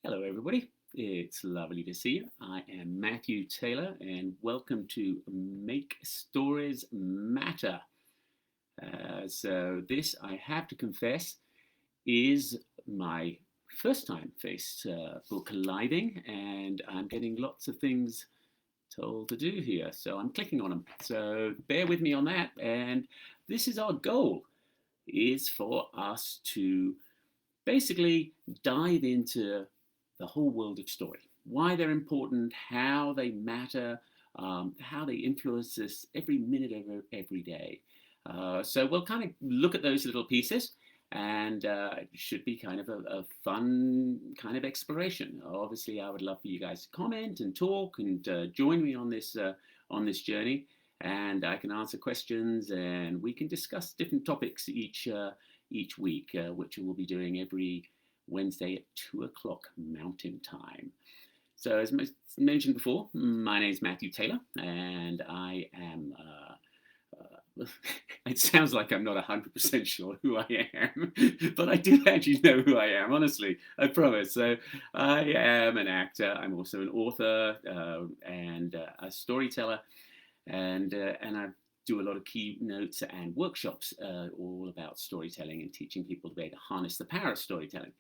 Hello, everybody. It's lovely to see you. I am Matthew Taylor, and welcome to Make Stories Matter. This, I have to confess, is my first time Facebook living, and I'm getting lots of things told to do here. So I'm clicking on them. So bear with me on that. And this is our goal, is for us to basically dive into the whole world of story, why they're important, how they matter, how they influence us every minute of every day. So we'll kind of look at those little pieces, and it should be kind of a fun kind of exploration. Obviously, I would love for you guys to comment and talk and join me on this journey, and I can answer questions, and we can discuss different topics each week, which we'll be doing every Wednesday at 2 o'clock Mountain Time. So, as mentioned before, my name is Matthew Taylor, and I am. It sounds like I'm not 100% sure who I am, but I do actually know who I am, honestly, I promise. So, I am an actor, I'm also an author and a storyteller, and I do a lot of keynotes and workshops all about storytelling and teaching people to be able to harness the power of storytelling.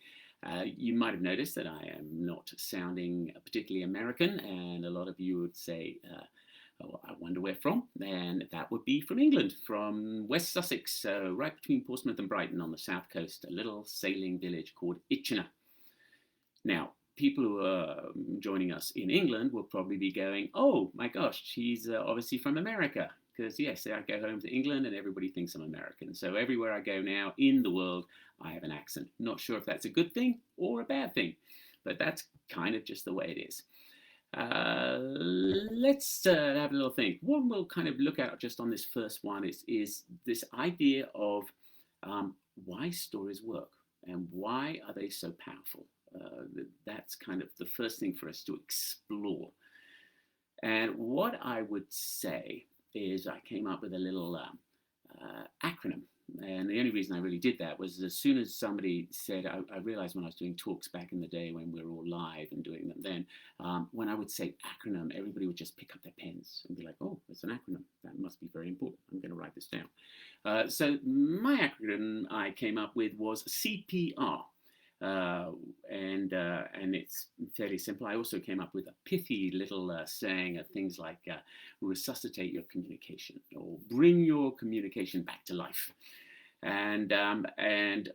You might have noticed that I am not sounding particularly American, and a lot of you would say, oh, I wonder where from, and that would be from England, from West Sussex, so right between Portsmouth and Brighton on the south coast, a little sailing village called Itchenor. Now, people who are joining us in England will probably be going, oh my gosh, she's obviously from America. Because yes, I go home to England and everybody thinks I'm American. So everywhere I go now in the world, I have an accent. Not sure if that's a good thing or a bad thing, but that's kind of just the way it is. Let's have a little think. What we'll kind of look at just on this first one is this idea of why stories work and why are they so powerful. That's kind of the first thing for us to explore. And what I would say is I came up with a little acronym. And the only reason I really did that was as soon as somebody said, I realized when I was doing talks back in the day when we were all live and doing them then, when I would say acronym, everybody would just pick up their pens and be like, oh, it's an acronym. That must be very important. I'm going to write this down. So my acronym I came up with was CPR. And it's fairly simple. I also came up with a pithy little saying of things like resuscitate your communication or bring your communication back to life. And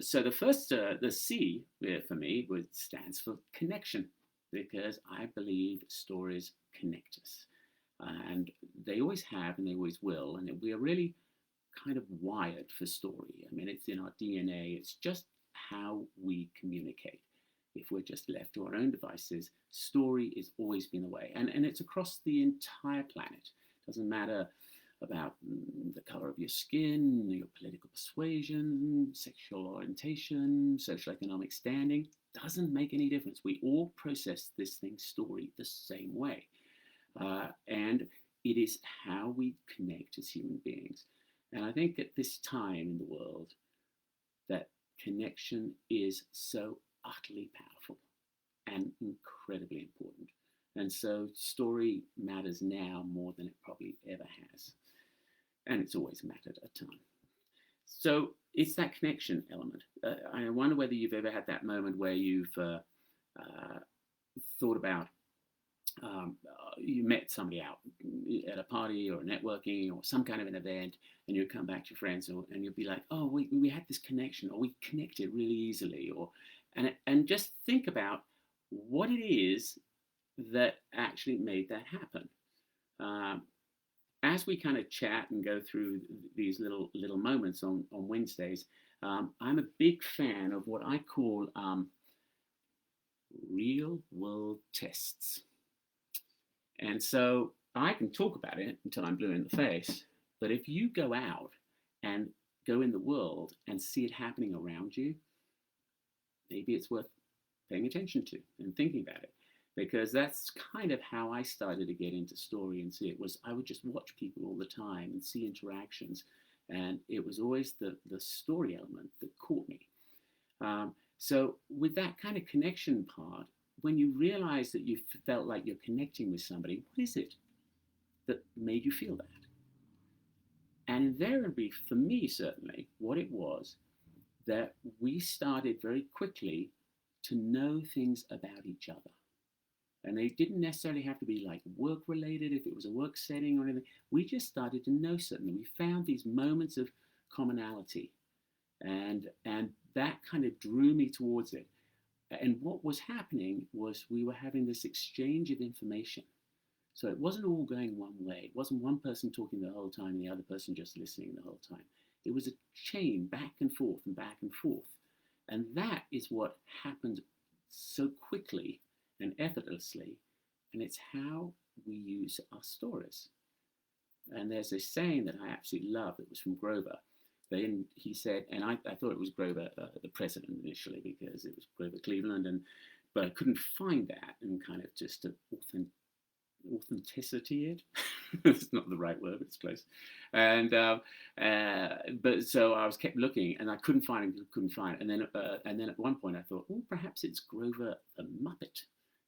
so the first, the C for me stands for connection, because I believe stories connect us. And they always have and they always will. And we are really kind of wired for story. I mean, it's in our DNA. It's just how we communicate. If we're just left to our own devices, story has always been the way. And it's across the entire planet. It doesn't matter about the color of your skin, your political persuasion, sexual orientation, social economic standing. Doesn't make any difference. We all process this thing, story, the same way. And it is how we connect as human beings. And I think at this time in the world, that connection is so utterly powerful and incredibly important. And so story matters now more than it probably ever has. And it's always mattered a ton. So it's that connection element. I wonder whether you've ever had that moment where you've thought about you met somebody out at a party or networking or some kind of an event, and you come back to your friends and you'll be like, oh, we had this connection, or we connected really easily, and just think about what it is that actually made that happen. As we kind of chat and go through these little moments on Wednesdays, I'm a big fan of what I call real world tests. And so I can talk about it until I'm blue in the face, but if you go out and go in the world and see it happening around you, maybe it's worth paying attention to and thinking about it. Because that's kind of how I started to get into story and see it. Was I would just watch people all the time and see interactions, and it was always the story element that caught me. So with that kind of connection part, when you realize that you felt like you're connecting with somebody, what is it that made you feel that? And invariably, for me, certainly, what it was that we started very quickly to know things about each other. And they didn't necessarily have to be like work related, if it was a work setting or anything. We just started to know something. We found these moments of commonality. And that kind of drew me towards it. And what was happening was we were having this exchange of information. So it wasn't all going one way. It wasn't one person talking the whole time and the other person just listening the whole time. It was a chain back and forth and back and forth. And that is what happened so quickly and effortlessly. And it's how we use our stories. And there's this saying that I absolutely love that was from Grover. Then he said, and I thought it was Grover, the president initially, because it was Grover Cleveland, but I couldn't find that, and kind of just authenticity it. It's not the right word, but it's close. And but so I was kept looking, and I couldn't find it. And then at one point I thought, oh, perhaps it's Grover the Muppet.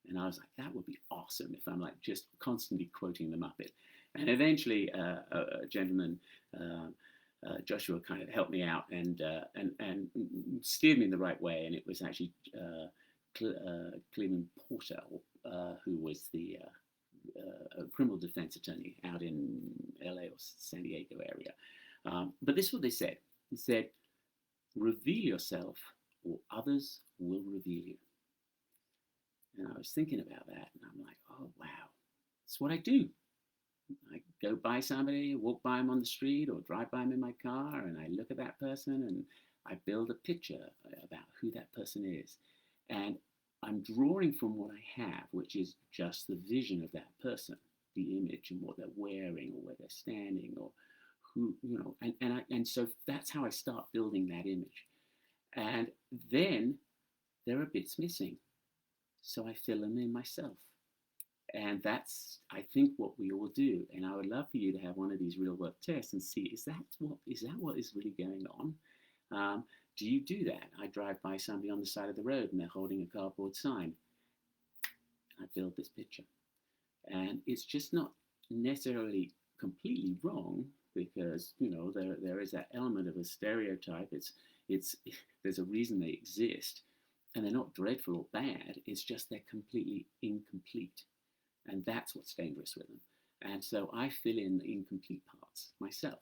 And I was like, that would be awesome if I'm like just constantly quoting the Muppet. And eventually, a gentleman, Joshua, kind of helped me out and steered me in the right way. And it was actually Cleveland Porter, who was the criminal defense attorney out in LA or San Diego area. But this is what they said. They said, reveal yourself or others will reveal you. And I was thinking about that, and I'm like, oh, wow, that's what I do. I go by somebody, walk by them on the street or drive by them in my car, and I look at that person and I build a picture about who that person is. And I'm drawing from what I have, which is just the vision of that person, the image and what they're wearing or where they're standing or who, and so that's how I start building that image. And then there are bits missing. So I fill them in myself. And that's, I think, what we all do. And I would love for you to have one of these real world tests and see, is that what is really going on? Do you do that? I drive by somebody on the side of the road and they're holding a cardboard sign. I build this picture. And it's just not necessarily completely wrong, because, there is that element of a stereotype. There's a reason they exist. And they're not dreadful or bad. It's just they're completely incomplete. And that's what's dangerous with them. And so I fill in the incomplete parts myself.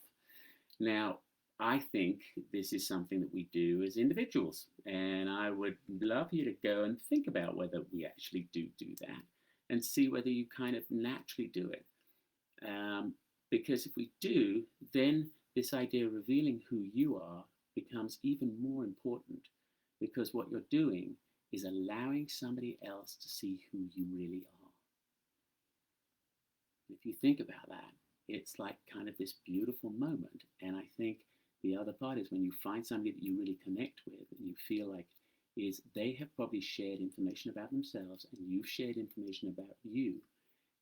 Now, I think this is something that we do as individuals. And I would love you to go and think about whether we actually do that and see whether you kind of naturally do it. Because if we do, then this idea of revealing who you are becomes even more important. Because what you're doing is allowing somebody else to see who you really are. If you think about that, it's like kind of this beautiful moment. And I think the other part is when you find somebody that you really connect with and you feel like is they have probably shared information about themselves and you've shared information about you.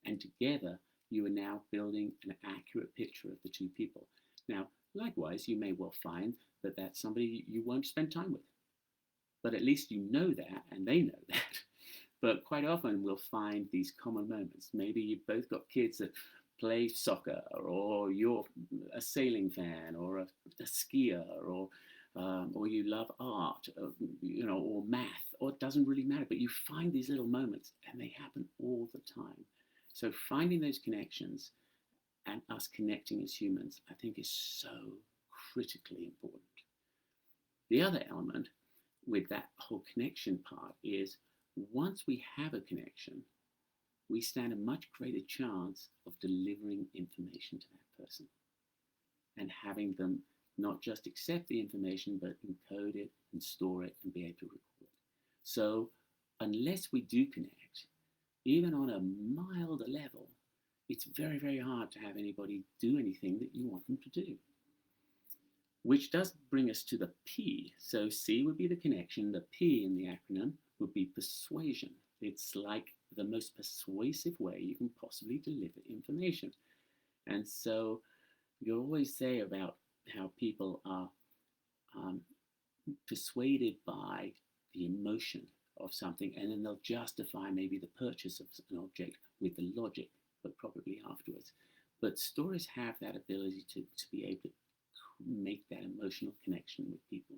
And together you are now building an accurate picture of the two people. Now, likewise, you may well find that that's somebody you won't spend time with. But at least you know that, and they know that. But quite often we'll find these common moments. Maybe you've both got kids that play soccer, or you're a sailing fan, or a skier, or you love art, or math, or it doesn't really matter. But you find these little moments, and they happen all the time. So finding those connections and us connecting as humans, I think, is so critically important. The other element with that whole connection part is once we have a connection, we stand a much greater chance of delivering information to that person and having them not just accept the information, but encode it and store it and be able to record it. So unless we do connect, even on a milder level, it's very, very hard to have anybody do anything that you want them to do. Which does bring us to the P. So C would be the connection. The P in the acronym would be persuasion. It's like the most persuasive way you can possibly deliver information. And so you always say about how people are persuaded by the emotion of something, and then they'll justify maybe the purchase of an object with the logic, but probably afterwards. But stories have that ability to be able to make that emotional connection with people.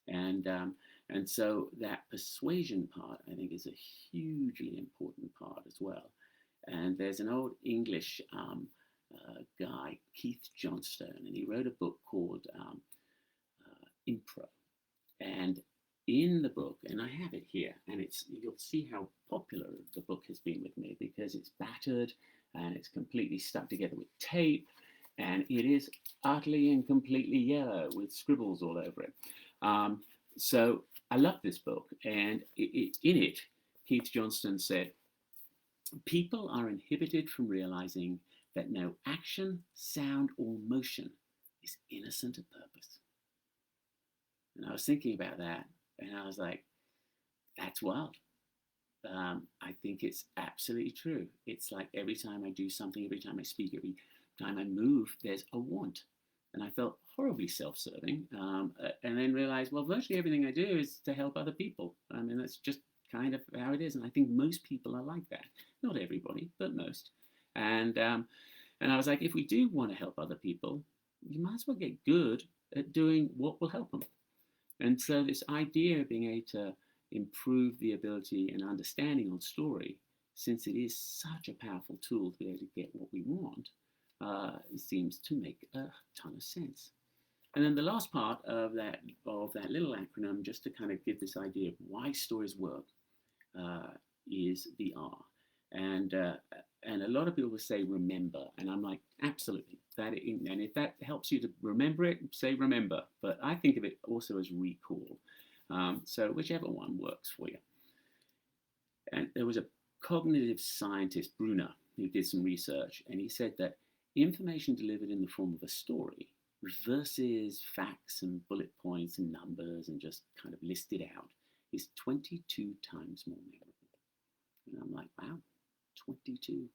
And so that persuasion part, I think, is a hugely important part as well. And there's an old English guy, Keith Johnstone, and he wrote a book called Impro. And in the book, and I have it here, and you'll see how popular the book has been with me, because it's battered and it's completely stuck together with tape, and it is utterly and completely yellow with scribbles all over it. So I love this book, and in it, Keith Johnstone said, people are inhibited from realizing that no action, sound, or motion is innocent of purpose. And I was thinking about that, and I was like, that's wild. I think it's absolutely true. It's like every time I do something, every time I speak, every time I move, there's a want. And I felt horribly self-serving, and then realized, well, virtually everything I do is to help other people. I mean, that's just kind of how it is. And I think most people are like that. Not everybody, but most. And I was like, if we do want to help other people, you might as well get good at doing what will help them. And so this idea of being able to improve the ability and understanding on story, since it is such a powerful tool to be able to get what we want, seems to make a ton of sense. And then the last part of that little acronym, just to kind of give this idea of why stories work, is the R. And a lot of people will say remember, and I'm like, absolutely. And if that helps you to remember it, say remember. But I think of it also as recall. So whichever one works for you. And there was a cognitive scientist, Brunner, who did some research, and he said that information delivered in the form of a story versus facts and bullet points and numbers and just kind of listed out is 22 times more memorable. And I'm like, wow, 22.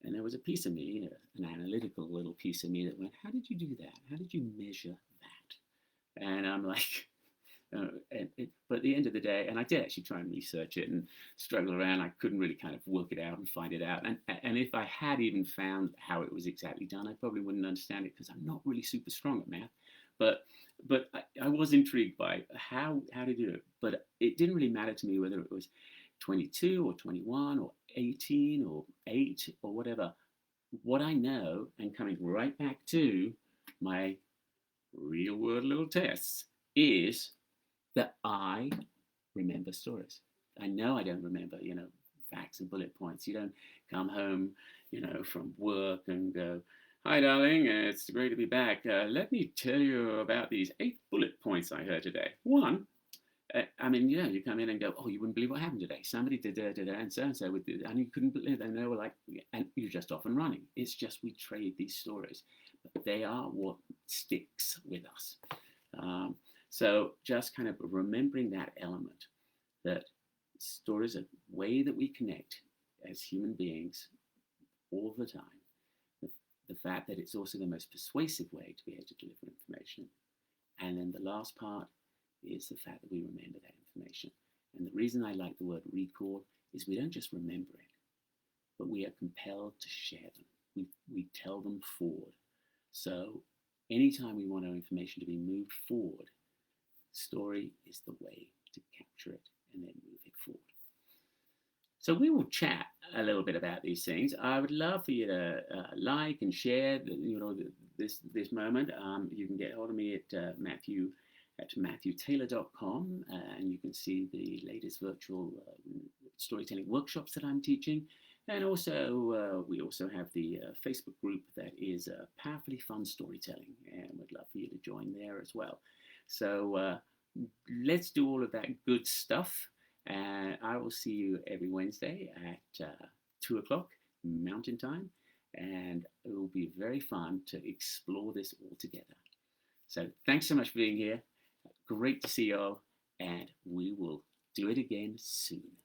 And there was a piece of me, an analytical little piece of me that went, how did you do that? How did you measure that? And I'm like, but at the end of the day, and I did actually try and research it and struggle around. I couldn't really kind of work it out and find it out. And if I had even found how it was exactly done, I probably wouldn't understand it because I'm not really super strong at math. But I was intrigued by how to do it. But it didn't really matter to me whether it was 22 or 21 or 18 or 8 or whatever. What I know, and coming right back to my real world little tests, is that I remember stories. I know I don't remember, facts and bullet points. You don't come home, from work and go, hi, darling, it's great to be back. Let me tell you about these 8 bullet points I heard today. One, you come in and go, oh, you wouldn't believe what happened today. Somebody did and so, and you couldn't believe it. And they were like, and you're just off and running. It's just we trade these stories. But they are what sticks with us. So just kind of remembering that element, that stories are a way that we connect as human beings all the time. The fact that it's also the most persuasive way to be able to deliver information. And then the last part is the fact that we remember that information. And the reason I like the word recall is we don't just remember it, but we are compelled to share them. We tell them forward. So anytime we want our information to be moved forward, story is the way to capture it and then move it forward. So we will chat a little bit about these things. I would love for you to like and share, this moment. You can get hold of me at matthewtaylor.com, and you can see the latest virtual storytelling workshops that I'm teaching. And also, we also have the Facebook group that is Powerfully Fun Storytelling, and we'd love for you to join there as well. So let's do all of that good stuff. And I will see you every Wednesday at 2 o'clock Mountain Time. And it will be very fun to explore this all together. So thanks so much for being here. Great to see you all. And we will do it again soon.